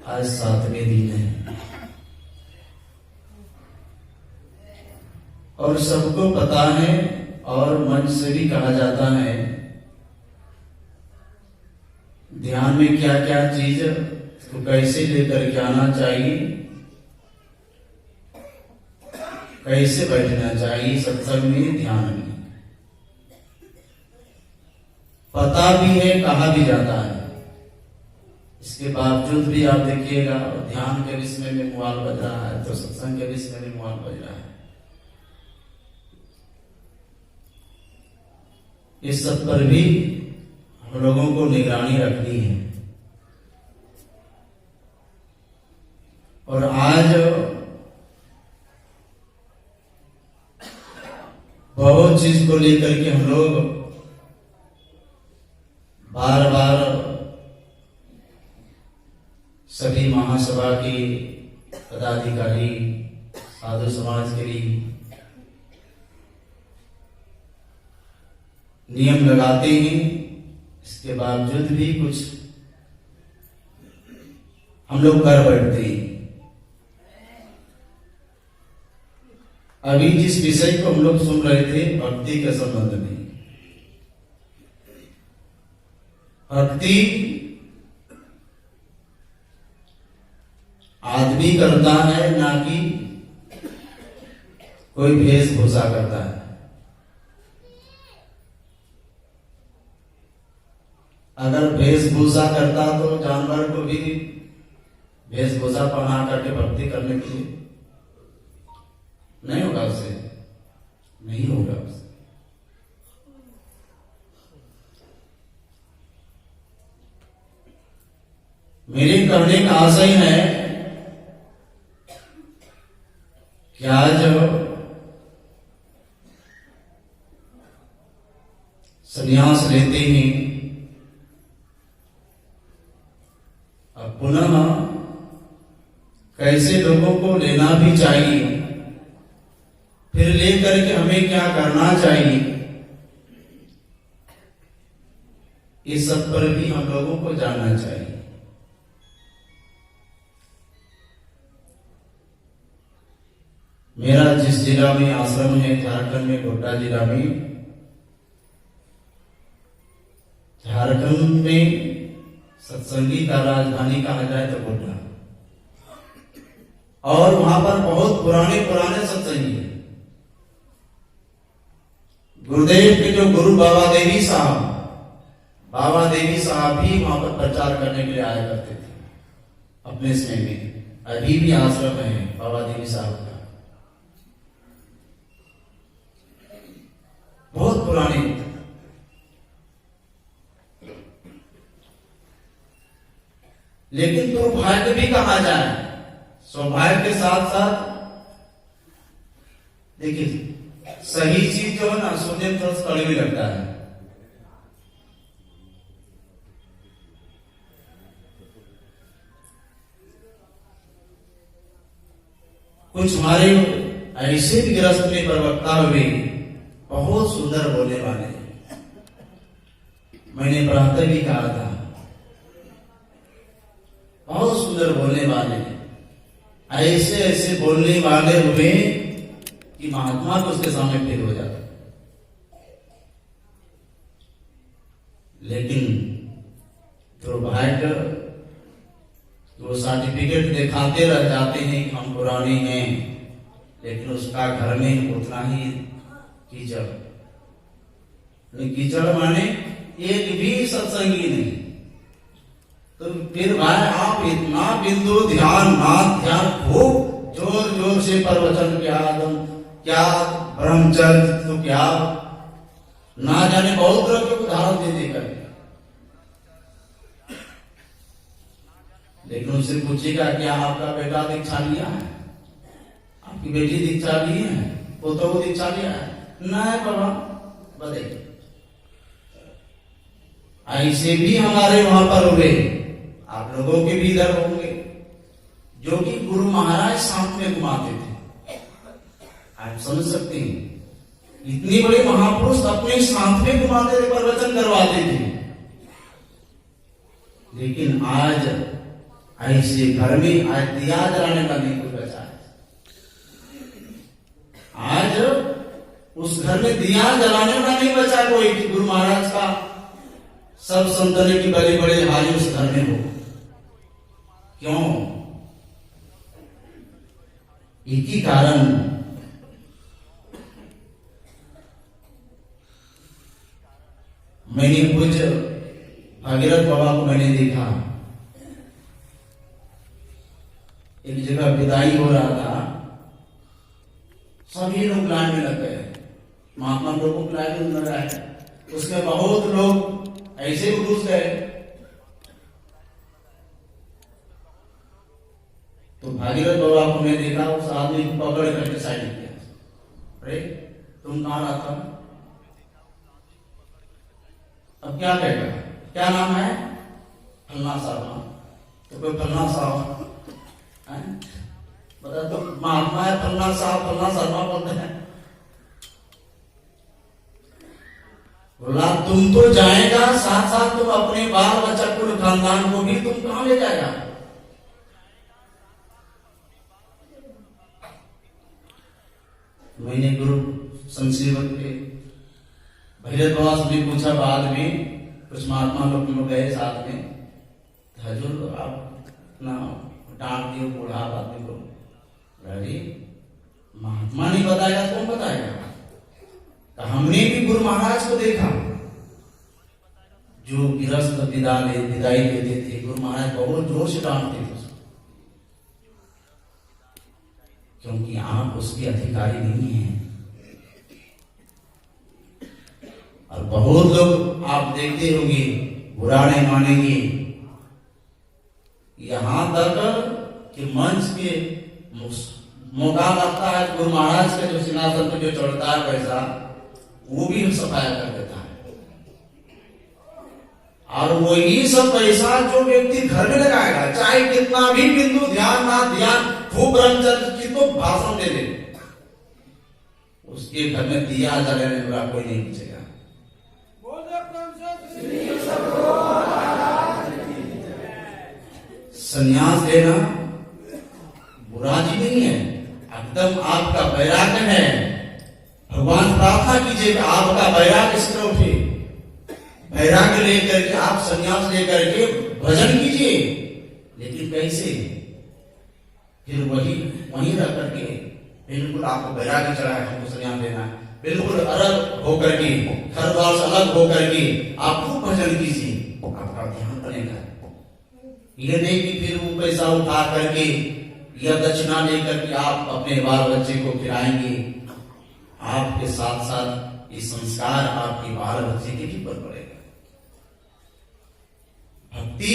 आज 7वें दिन है और सबको पता है और मन से भी कहा जाता है ध्यान में क्या क्या चीज तो कैसे लेकर के आना चाहिए, कैसे बैठना चाहिए सत्संग में, ध्यान में पता भी है, कहा भी जाता है। इसके बावजूद भी आप देखिएगा ध्यान के विषय में मुआल बज रहा है तो सत्संग के विषय में मुआल बज रहा है। इस सब पर भी हम लोगों को निगरानी रखनी है। और आज बहुत चीज को लेकर के हम लोग बार बार सभी महासभा के पदाधिकारी, साधु समाज के लिए नियम लगाते हैं, इसके बावजूद भी कुछ हम लोग कर बैठते हैं। अभी जिस विषय को हम लोग सुन रहे थे भक्ति के संबंध में, भक्ति आदमी करता है ना कि कोई वेशभूषा करता है। अगर वेशभूषा करता तो जानवर को भी वेशभूषा पहना करके भक्ति करने के लिए नहीं होगा, उसे नहीं होगा उसे। मेरे कहने का आशय है कि आज संन्यास लेते हैं, अब पुनः कैसे लोगों को लेना भी चाहिए, फिर लेकर के हमें क्या करना चाहिए, इस सब पर भी हम लोगों को जानना चाहिए। मेरा जिस जिला में आश्रम है झारखंड में, गोड्डा जिला में, झारखंड में सत्संगी का राजधानी कहा जाए तो गोड्डा, और वहां पर बहुत पुराने पुराने सत्संगी हैं। गुरुदेव के जो गुरु बाबा देवी साहब भी वहां पर प्रचार करने के लिए आया करते थे अपने समय में। अभी भी आश्रम है बाबा देवी साहब का, बहुत पुराने। लेकिन दुर्भाग्य भी कहा जाए, सौभाग्य के साथ साथ देखिए सही चीज जो है ना सुनने में थोड़ा कड़वी लगता है। कुछ हमारे ऐसे भी ग्रस्त में प्रवक्ता हुए बहुत सुंदर बोलने वाले, मैंने प्रातः भी कहा था, बहुत सुंदर बोलने वाले, ऐसे ऐसे बोलने वाले हुए कि महात्मा को उसके सामने फेल हो जाता। लेकिन दुर्भाग्य वो सर्टिफिकेट दिखाते रह जाते हैं कि हम पुराने हैं, लेकिन उसका घर में उतना ही कीचड़। कीचड़ माने एक भी सत्संगी नहीं। तो फिर भाई आप इतना बिंदु ध्यान खूब जोर जोर से प्रवचन क्या ब्रह्मचर्य तो क्या ना जाने बहुत तरह के उदाहरण दे देकर, लेकिन उनसे पूछेगा क्या आपका बेटा दीक्षा लिया है, आपकी बेटी दीक्षा ली है, पोतो दीक्षा लिया है? नहीं बाबा बताइए। ऐसे भी हमारे वहां पर हुए, आप लोगों के भी इधर होंगे, जो कि गुरु महाराज साथ में घुमाते थे। आप समझ सकते हैं, इतने बड़े महापुरुष अपने साथ में घुमाते थे, प्रवचन करवाते थे। लेकिन आज ऐसे घर में आज दिया जलाने का नहीं कोई बचा है। आज उस घर में दिया जलाने का नहीं बचा कोई कि गुरु महाराज का सब संतने की बड़े बड़े हाजी उस घर में हो। क्यों? एक ही कारण, मैंने कुछ भागीरथ बाबा को मैंने देखा, एक जगह विदाई हो रहा था, सभी लोग लाइन में लग गए, महात्मा लोगों की लाइन में लग रहा है, उसमें बहुत लोग ऐसे ही घुस गए। तो भागीरथ बाबा को मैं देखा, उस आदमी को पकड़ करके साइड किया, अरे तुम कहाँ रहा था? अब क्या कहेगा? क्या नाम है? फलना साहब। तो कोई फलना साहब बता, तो महात्मा है फलना साहब, फलना शर्मा बोलते हैं। बोला तुम तो जाएगा, साथ साथ तुम अपने बाल बच्चा कुल खानदान को भी तुम कहां ले जाएगा? मैंने गुरु संसीवन के भैरव बाबा से भी पूछा, बाद में कुछ महात्मा लोग गए साथ में, हजूर आप ना डांट दियो बूढ़ा आदमी को। अरे महात्मा नहीं बताएगा कौन बताएगा? तो हमने भी गुरु महाराज को देखा, जो गिरस्त विदाई देते थे, गुरु महाराज बहुत जोर से डांटते थे उसको, क्योंकि आप उसके अधिकारी नहीं हैं। और बहुत लोग आप देखते होंगे बुरा नहीं मानेंगे, यहां तक कि मंच के मौका लगता है गुरु महाराज के जो सिंहासन पे जो चढ़ता है पैसा, वो भी सफाया कर देता है। और वही सब पैसा जो व्यक्ति घर में लगाएगा, चाहे कितना भी बिंदु ध्यान ना ध्यान खूब ब्रह्मचर्य की तो भाषण दे दे, उसके घर में दिया जलाने वाला कोई नहीं बचेगा। संन्यास लेना बुरा जी नहीं है, एकदम आपका वैराग्य है। भगवान प्रार्थना कीजिए कि आपका वैराग्य इस तरह उठे, वैराग्य लेकर के आप संन्यास लेकर के भजन कीजिए। लेकिन कैसे? फिर वहीं रह करके बिल्कुल आपको वैराग्य चढ़ा है, हमको संन्यास लेना है, बिल्कुल अलग होकर के, घर बार से अलग होकर के आप खूब भजन कीजिए, आपका ध्यान बनेगा। ये नहीं कि फिर वो पैसा उठा करके या दक्षिणा लेकर के आप अपने बाल बच्चे को खिलाएंगे, आपके साथ साथ ये संस्कार आपके बाल बच्चे के भी पर पड़ेगा। भक्ति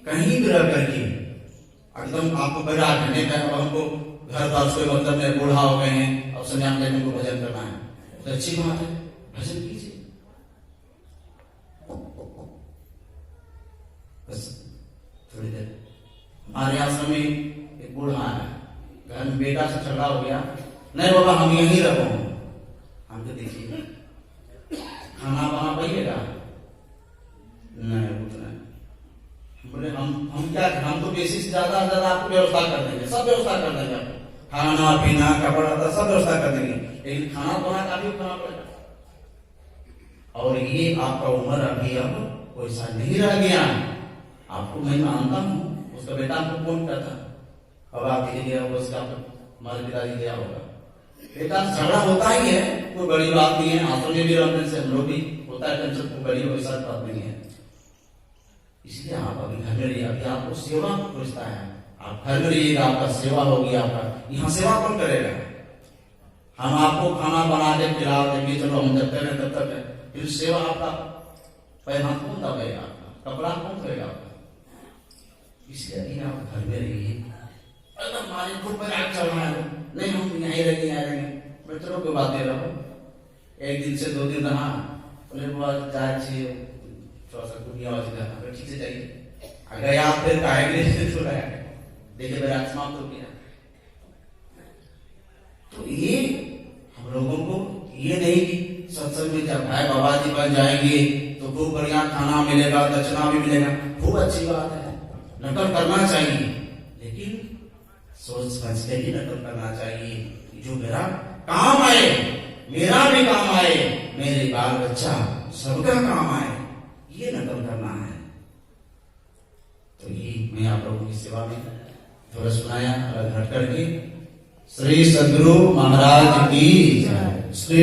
कहीं भी रह करके एकदम आपको बैराग करने का, हमको घर बार से मतलब में बूढ़ा हो गए हैं, अब संन्यास लेने को भजन करना है, तो अच्छी बात है, भजन कीजिए। बस थोड़ी देर हमारे आश्रम में एक बूढ़ा है, घर में बेटा से झगड़ा हो गया, नहीं बाबा हम यहीं रहो, हमको देखिए खाना बना पाइएगा? नहीं उतना। बोले हम क्या, हम तो बेसी से ज्यादा आपको व्यवस्था कर देंगे, सब व्यवस्था कर देंगे, खाना पीना कपड़ा सब व्यवस्था कर देंगे, लेकिन खाना बना का भी खाना पड़ेगा। और ये आपका उम्र अभी अब वैसा नहीं रह गया, आपको मैं मानता हूँ, उसका बेटा आपको फोन करता, अब आप गया होगा, उसका हमारे पिताजी गया होगा, बेटा झगड़ा होता ही है, कोई बड़ी बात नहीं है, आंसू में भी रहने से हम लोग भी होता है टेंशन, कोई बड़ी वैसा बात नहीं है। इसलिए आप अभी घर में रहिए, अभी आपको सेवा पूछता है, आप घर में रहिएगा, आपका सेवा होगी, आपका यहाँ सेवा कौन करेगा? हम आपको खाना बना के खिला देंगे, चलो हम जब तक है तब तक है, फिर सेवा आपका पैर हाथ कौन दबाएगा, आपका कपड़ा कौन करेगा आपका? इसलिए आप घर में रहिए, अगर हमारे खूब पैराग चल रहा है, नहीं हम यहीं रहेंगे, बच्चों को बात दे रहा हूँ, एक दिन से 2 दिन रहा, बोले बाबा जाए थोड़ा सा दुनिया वाली ठीक से जाइए, अगर आप फिर काहेंगे तो देखिए बैराग समाप्त हो गया। तो ये हम लोगों को ये नहीं कि सत्संग में जब भाई बाबा जी बन जाएंगे तो खूब बढ़िया खाना मिलेगा, दक्षिणा भी मिलेगा, खूब अच्छी बात है, नकल करना चाहिए, लेकिन सोच समझ के ही नकल करना चाहिए, जो मेरा काम आए, मेरा भी काम आए, मेरे बाल बच्चा सबका काम आए, ये नकल करना है। तो ये मैं आप लोगों की सेवा में थोड़ा सुनाया अलग हट करके। श्री सद्गुरु महाराज की जय। श्री